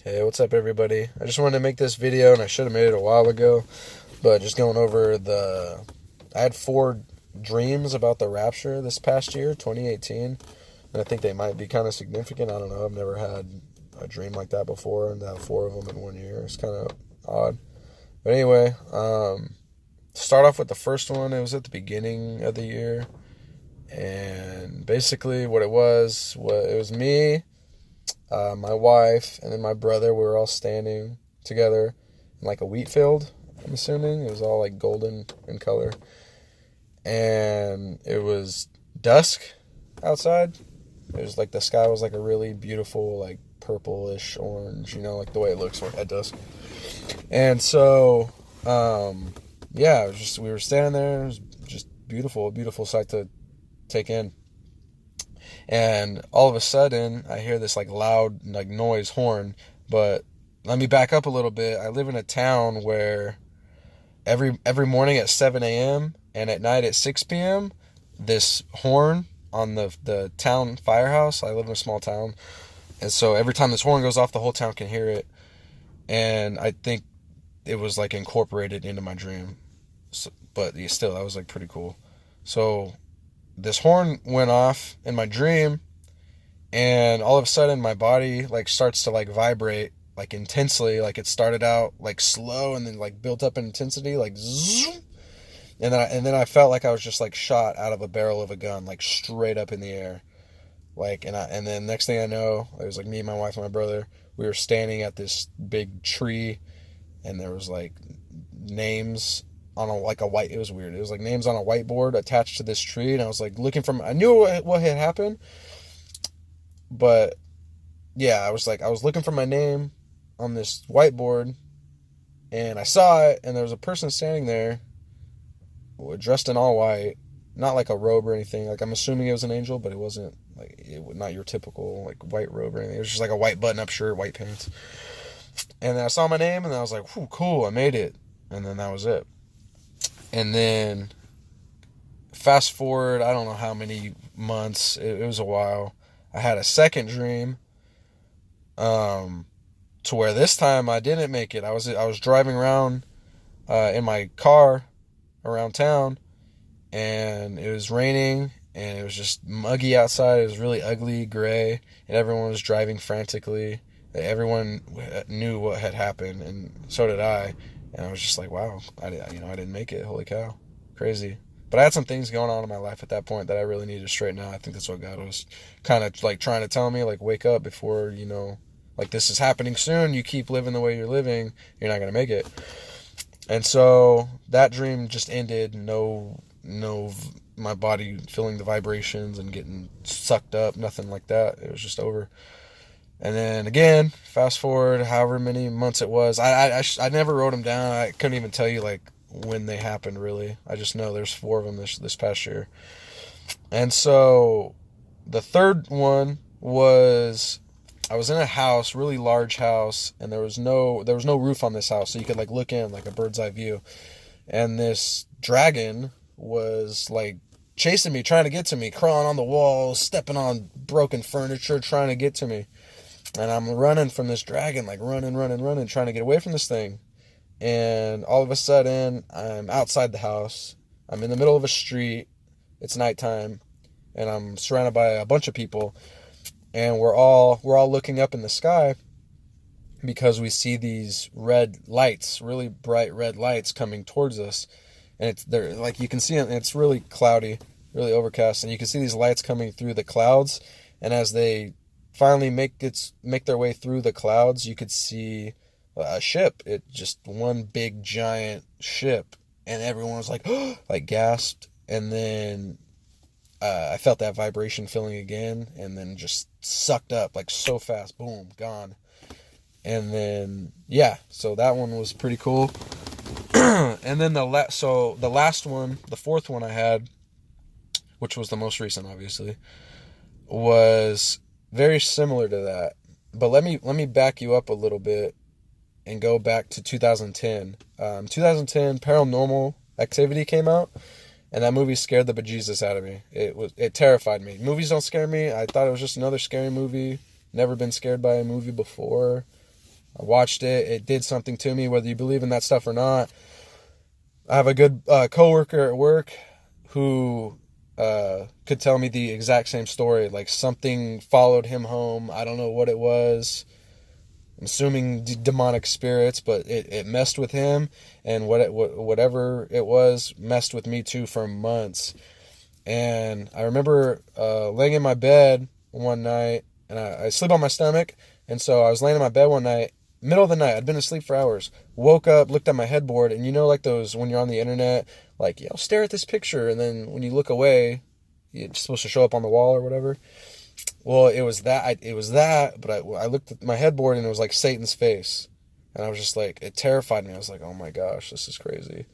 Hey, what's up, everybody? I just wanted to make this video, and I should have made it a while ago, but just going over I had 4 dreams about the Rapture this past year, 2018, and I think they might be kind of significant. I don't know. I've never had a dream like that before, and to have 4 of them in one year is kind of odd. But anyway, to start off with the first one, it was at the beginning of the year, and basically what it was it was me, my wife, and then my brother. We were all standing together in like a wheat field, I'm assuming. It was all like golden in color. And it was dusk outside. It was like the sky was like a really beautiful, like purplish orange, like the way it looks at dusk. And so, yeah, it was just, we were standing there. It was just beautiful, a beautiful sight to take in. And all of a sudden, I hear this like loud like noise horn. But let me back up a little bit. I live in a town where every morning at 7 a.m. and at night at 6 p.m., this horn on the town firehouse. I live in a small town, and so every time this horn goes off, the whole town can hear it. And I think it was like incorporated into my dream. So, but yeah, still, that was like pretty cool. So this horn went off in my dream, and all of a sudden my body like starts to like vibrate like intensely. Like it started out like slow and then like built up in intensity, like zoom. And then I felt like I was just like shot out of a barrel of a gun, like straight up in the air. Like, and then next thing I know, it was like me, my wife, and my brother. We were standing at this big tree, and there was like names on a white. It was weird. It was like names on a whiteboard attached to this tree, and I was like looking I knew what had happened, but yeah, I was looking for my name on this whiteboard, and I saw it, and there was a person standing there, dressed in all white, not like a robe or anything. Like I'm assuming it was an angel, but it wasn't not your typical like white robe or anything. It was just like a white button-up shirt, white pants. And then I saw my name, and I was like, "Whew, cool, I made it." And then that was it. And then fast forward, I don't know how many months, it was a while. I had a second dream, to where this time I didn't make it. I was driving around in my car around town, and it was raining, and it was just muggy outside. It was really ugly, gray, and everyone was driving frantically. Everyone knew what had happened, and so did I. And I was just like, wow, I didn't make it. Holy cow, crazy. But I had some things going on in my life at that point that I really needed to straighten out. I think that's what God was kind of like trying to tell me, like, wake up before, like this is happening soon. You keep living the way you're living, you're not going to make it. And so that dream just ended. No, my body feeling the vibrations and getting sucked up, nothing like that. It was just over. And then again, fast forward however many months it was. I never wrote them down. I couldn't even tell you like when they happened really. I just know there's 4 of them this past year. And so the third one was I was in a house, really large house, and there was no roof on this house, so you could like look in like a bird's eye view. And this dragon was like chasing me, trying to get to me, crawling on the walls, stepping on broken furniture, trying to get to me. And I'm running from this dragon, like running, trying to get away from this thing. And all of a sudden, I'm outside the house. I'm in the middle of a street. It's nighttime, and I'm surrounded by a bunch of people. And we're all looking up in the sky because we see these red lights, really bright red lights coming towards us. And they're like, you can see it. It's really cloudy, really overcast, and you can see these lights coming through the clouds. And as they finally make their way through the clouds, you could see a ship. It just one big giant ship, and everyone was like, like gasped. And then I felt that vibration feeling again, and then just sucked up like so fast, boom, gone. And then yeah, so that one was pretty cool. And then the last one, the fourth one I had, which was the most recent, obviously, was very similar to that. But let me back you up a little bit and go back to 2010. 2010, Paranormal Activity came out, and that movie scared the bejesus out of me. It terrified me. Movies don't scare me. I thought it was just another scary movie. Never been scared by a movie before. I watched it. It did something to me, whether you believe in that stuff or not. I have a good coworker at work who could tell me the exact same story. Like something followed him home. I don't know what it was. I'm assuming demonic spirits, but it messed with him, and whatever it was messed with me too for months. And I remember laying in my bed one night, and I sleep on my stomach, and so I was laying in my bed one night, middle of the night. I'd been asleep for hours. Woke up, looked at my headboard, and you know, like those when you're on the internet, like, yeah, I'll stare at this picture, and then when you look away, it's supposed to show up on the wall or whatever. Well, it was that. But I looked at my headboard and it was like Satan's face, and I was just like, it terrified me. I was like, oh my gosh, this is crazy.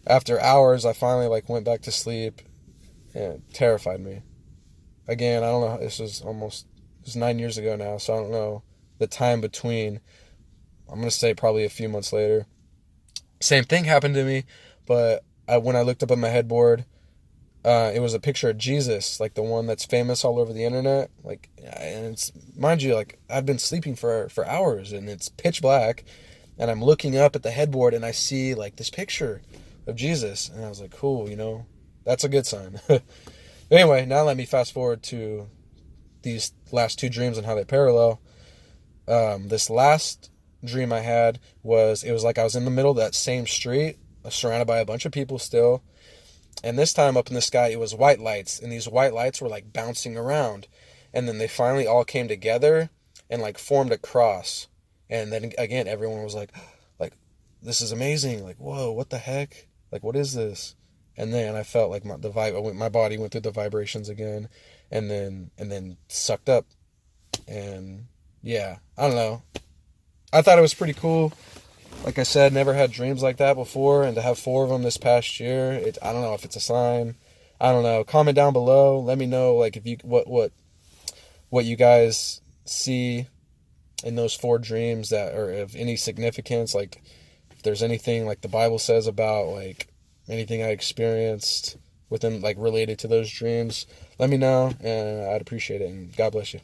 After hours, I finally like went back to sleep, and it terrified me. Again, I don't know. This was 9 years ago now, so I don't know the time between. I'm gonna say probably a few months later. Same thing happened to me, but when I looked up at my headboard, it was a picture of Jesus, like the one that's famous all over the internet. Like, and it's, mind you, like I've been sleeping for hours, and it's pitch black, and I'm looking up at the headboard, and I see like this picture of Jesus, and I was like, cool, that's a good sign. Anyway, now let me fast forward to these last two dreams and how they parallel. This last dream I had it was like I was in the middle of that same street, surrounded by a bunch of people still. And this time up in the sky, it was white lights. And these white lights were like bouncing around. And then they finally all came together and like formed a cross. And then again, everyone was like, this is amazing. Like, whoa, what the heck? Like, what is this? And then I felt like my body went through the vibrations again, and then sucked up. And yeah, I don't know. I thought it was pretty cool. Like I said, never had dreams like that before, and to have 4 of them this past year, I don't know if it's a sign. I don't know. Comment down below. Let me know like if you what you guys see in those 4 dreams that are of any significance. Like if there's anything like the Bible says about like anything I experienced within like related to those dreams. Let me know, and I'd appreciate it. And God bless you.